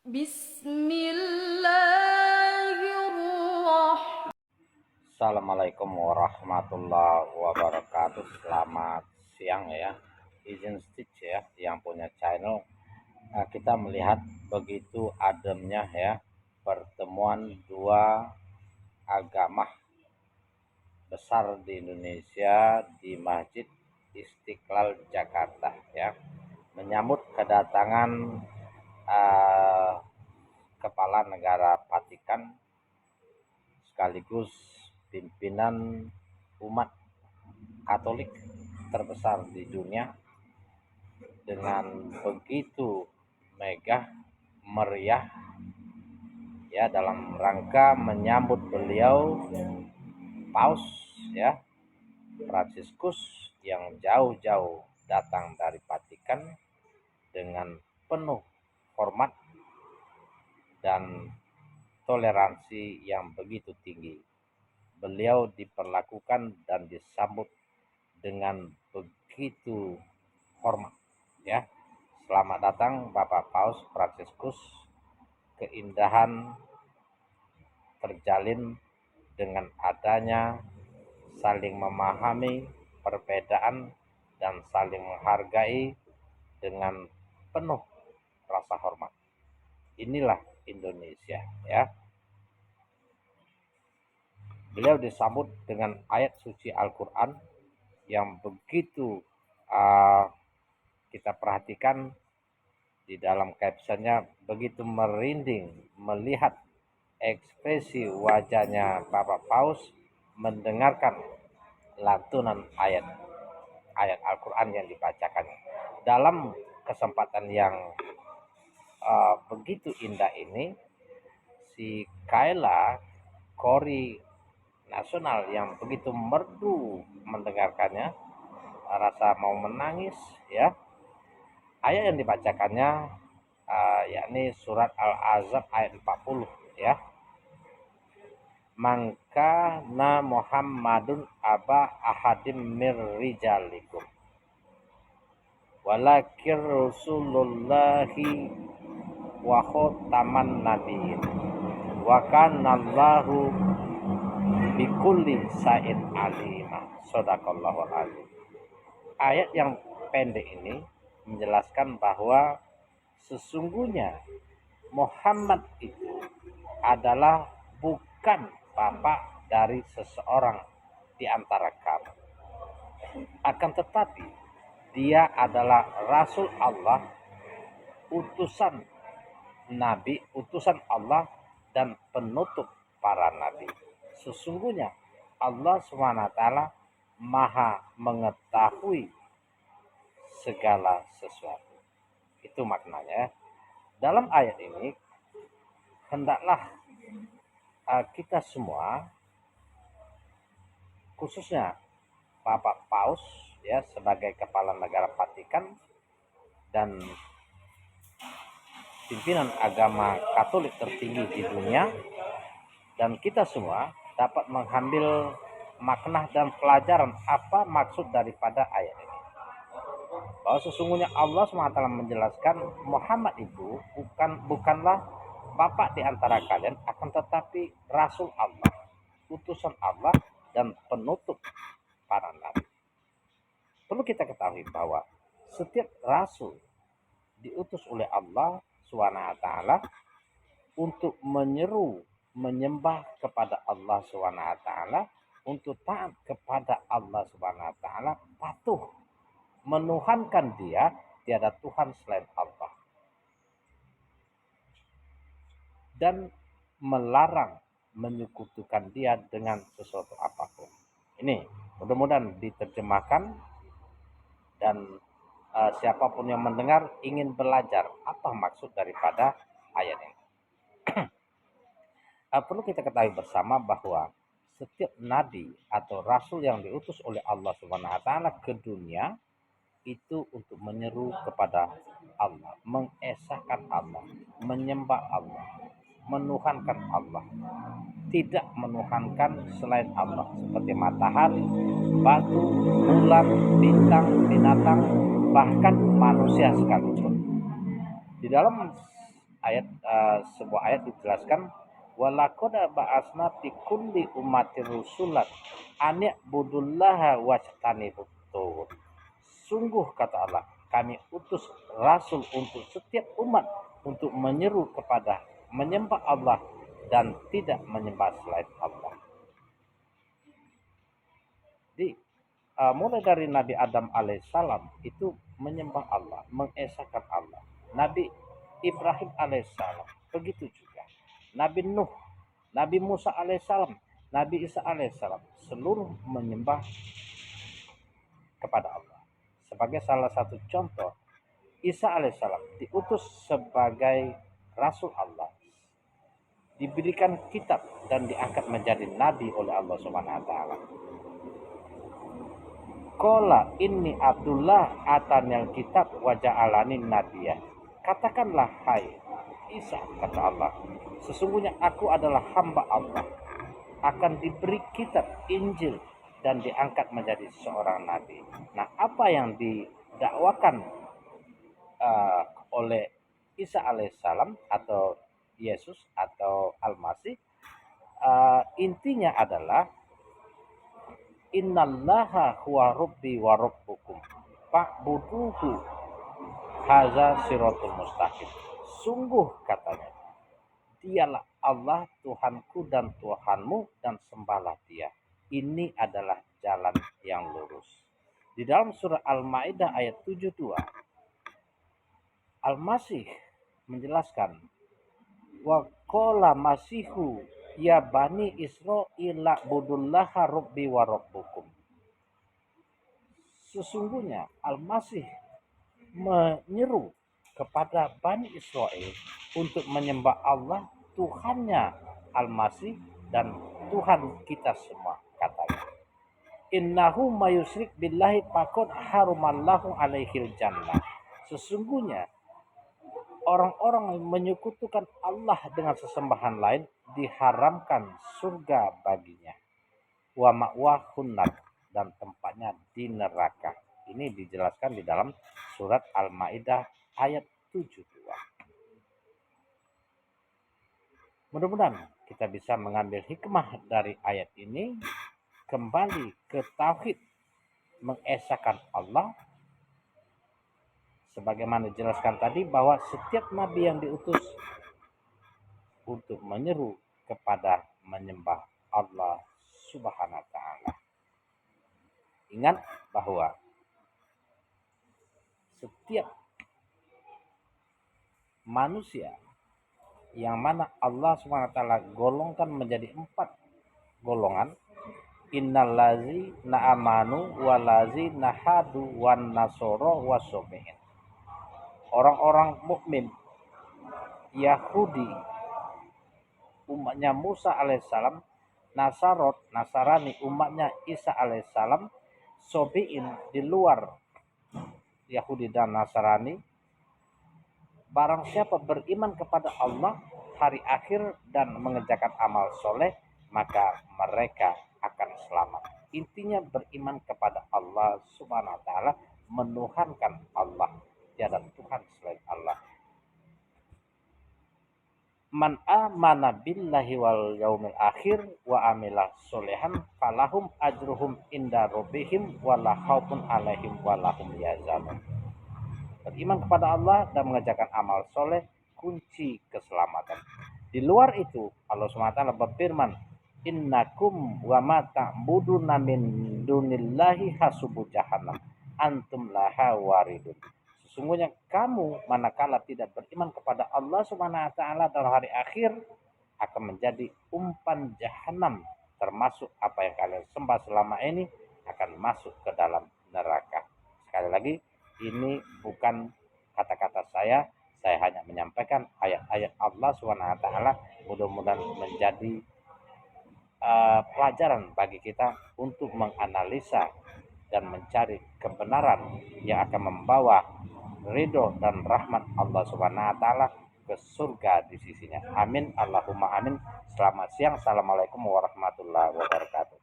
Bismillahirrahmanirrahim. Assalamualaikum warahmatullahi wabarakatuh. Selamat siang ya. Izin Stitch ya yang punya channel. Kita melihat begitu ademnya ya pertemuan dua agama besar di Indonesia di Masjid Istiqlal Jakarta ya. Menyambut kedatangan uh, Kepala Negara Vatikan sekaligus pimpinan umat Katolik terbesar di dunia dengan begitu megah meriah ya dalam rangka menyambut beliau Paus ya Fransiskus yang jauh-jauh datang dari Vatikan dengan penuh hormat dan toleransi yang begitu tinggi. Beliau diperlakukan dan disambut dengan begitu hormat ya. Selamat datang Bapak Paus Fransiskus. Keindahan terjalin dengan adanya saling memahami perbedaan dan saling menghargai dengan penuh rasa hormat. Inilah Indonesia ya. Beliau disambut dengan ayat suci Al-Quran yang begitu uh, kita perhatikan di dalam captionnya begitu merinding melihat ekspresi wajahnya Bapak Paus mendengarkan lantunan ayat Al-Quran yang dibacakan. Dalam kesempatan yang begitu indah ini, si Kayla Kori Nasional yang begitu merdu mendengarkannya, rasa mau menangis ya. Ayat yang dibacakannya yakni surat Al-Ahzab ayat 40 ya. Maka na Muhammadun aba ahadim mir rijalikum walakir rasulullahi wa khotaman nabiyyin wa kanallahu bikulli sa'in alima. Shadaqallahul azim. Ayat yang pendek ini menjelaskan bahwa sesungguhnya Muhammad itu adalah bukan bapak dari seseorang di antara kamu. Akan tetapi dia adalah Rasul Allah, utusan Nabi, utusan Allah dan penutup para nabi. Sesungguhnya Allah SWT maha mengetahui segala sesuatu. Itu maknanya. Dalam ayat ini hendaklah kita semua, khususnya Bapak Paus ya sebagai kepala negara Vatikan dan pimpinan agama Katolik tertinggi di dunia, dan kita semua dapat mengambil makna dan pelajaran apa maksud daripada ayat ini. Bahwa sesungguhnya Allah SWT menjelaskan Muhammad itu bukanlah bapak di antara kalian, akan tetapi Rasul Allah, utusan Allah dan penutup para nabi. Perlu kita ketahui bahwa setiap Rasul diutus oleh Allah SWT untuk menyeru menyembah kepada Allah SWT, untuk taat kepada Allah SWT, patuh menuhankan dia, tiada Tuhan selain Allah, dan melarang menyekutukan dia dengan sesuatu apapun. Ini mudah-mudahan diterjemahkan dan siapapun yang mendengar ingin belajar apa maksud daripada ayat ini. Perlu kita ketahui bersama bahwa setiap nabi atau rasul yang diutus oleh Allah SWT ke dunia itu untuk menyeru kepada Allah, mengesahkan Allah, menyembah Allah, menuhankan Allah, tidak menuhankan selain Allah seperti matahari, batu, bulan, bintang, binatang, bahkan manusia sekalipun. Di dalam sebuah ayat dijelaskan, walaqad ba'asna fi kulli ummatir rusulan an ya'budullaha wajtanibut taghut. Sungguh kata Allah, kami utus rasul untuk setiap umat untuk menyeru kepada menyembah Allah dan tidak menyembah selain Allah. Jadi mulai dari Nabi Adam alaihissalam itu menyembah Allah, mengesahkan Allah. Nabi Ibrahim alaihissalam begitu juga. Nabi Nuh, Nabi Musa alaihissalam, Nabi Isa alaihissalam, seluruh menyembah kepada Allah. Sebagai salah satu contoh, Isa alaihissalam diutus sebagai Rasul Allah, diberikan kitab dan diangkat menjadi nabi oleh Allah Subhanahu wa taala. Qala inni Abdullah atanil kitab wa ja'alani nabiyya. Katakanlah hai Isa, kata Allah, sesungguhnya aku adalah hamba Allah, akan diberi kitab Injil dan diangkat menjadi seorang nabi. Nah, apa yang didakwakan oleh Isa alaihissalam atau Yesus atau Al-Masih, intinya adalah innallaha huwa rabbi wa rabbukum fa'buduhu haza siratul mustaqim. Sungguh katanya, dialah Allah Tuhanku dan Tuhanmu dan sembahlah dia. Ini adalah jalan yang lurus. Di dalam surah Al-Maidah ayat 72, Al-Masih menjelaskan, wa qala masihu ya bani Israila budullaha rabbi wa rabbukum. Sesungguhnya Al-Masih menyeru kepada Bani Israel untuk menyembah Allah, Tuhannya Al-Masih dan Tuhan kita semua, katanya. Innahu mayusrik billahi faqad harumallahu alaihil jannah. Sesungguhnya orang-orang yang menyekutukan Allah dengan sesembahan lain diharamkan surga baginya. Wa ma'wahun nar, dan tempatnya di neraka. Ini dijelaskan di dalam surat Al-Maidah ayat 72. Mudah-mudahan kita bisa mengambil hikmah dari ayat ini, kembali ke tauhid, mengesahkan Allah. Sebagaimana dijelaskan tadi bahwa setiap nabi yang diutus untuk menyeru kepada menyembah Allah Subhanahu wa taala. Ingat bahwa setiap manusia yang mana Allah SWT golongkan menjadi 4 golongan, innallazi na'amanu walazi nahadu wan nasoro wasobihin. Orang-orang mukmin Yahudi umatnya Musa alaihissalam, Nasarani umatnya Isa alaihissalam, Sobiin di luar Yahudi dan Nasrani. Barang siapa beriman kepada Allah, hari akhir dan mengerjakan amal soleh, maka mereka akan selamat. Intinya beriman kepada Allah Subhanahu wa taala, menuhankan Allah, tiada Tuhan selain Allah. Man amana billahi wal yaumil akhir wa amila solehan falahum ajruhum inda rabbihim wala khaufun alaihim walahum yahzanun. Beriman kepada Allah dan mengerjakan amal soleh kunci keselamatan. Di luar itu Allah SWT berfirman, innakum wa ma ta'buduna min dunillahi hasubu jahannam antum laha waridun. Sesungguhnya kamu manakala tidak beriman kepada Allah Subhanahu wa taala dan hari akhir akan menjadi umpan jahanam, termasuk apa yang kalian sembah selama ini akan masuk ke dalam neraka. Sekali lagi, ini bukan kata-kata saya hanya menyampaikan ayat-ayat Allah SWT. Mudah-mudahan menjadi pelajaran bagi kita untuk menganalisa dan mencari kebenaran yang akan membawa ridho dan rahmat Allah SWT ke surga di sisinya. Amin Allahumma amin. Selamat siang. Assalamualaikum warahmatullahi wabarakatuh.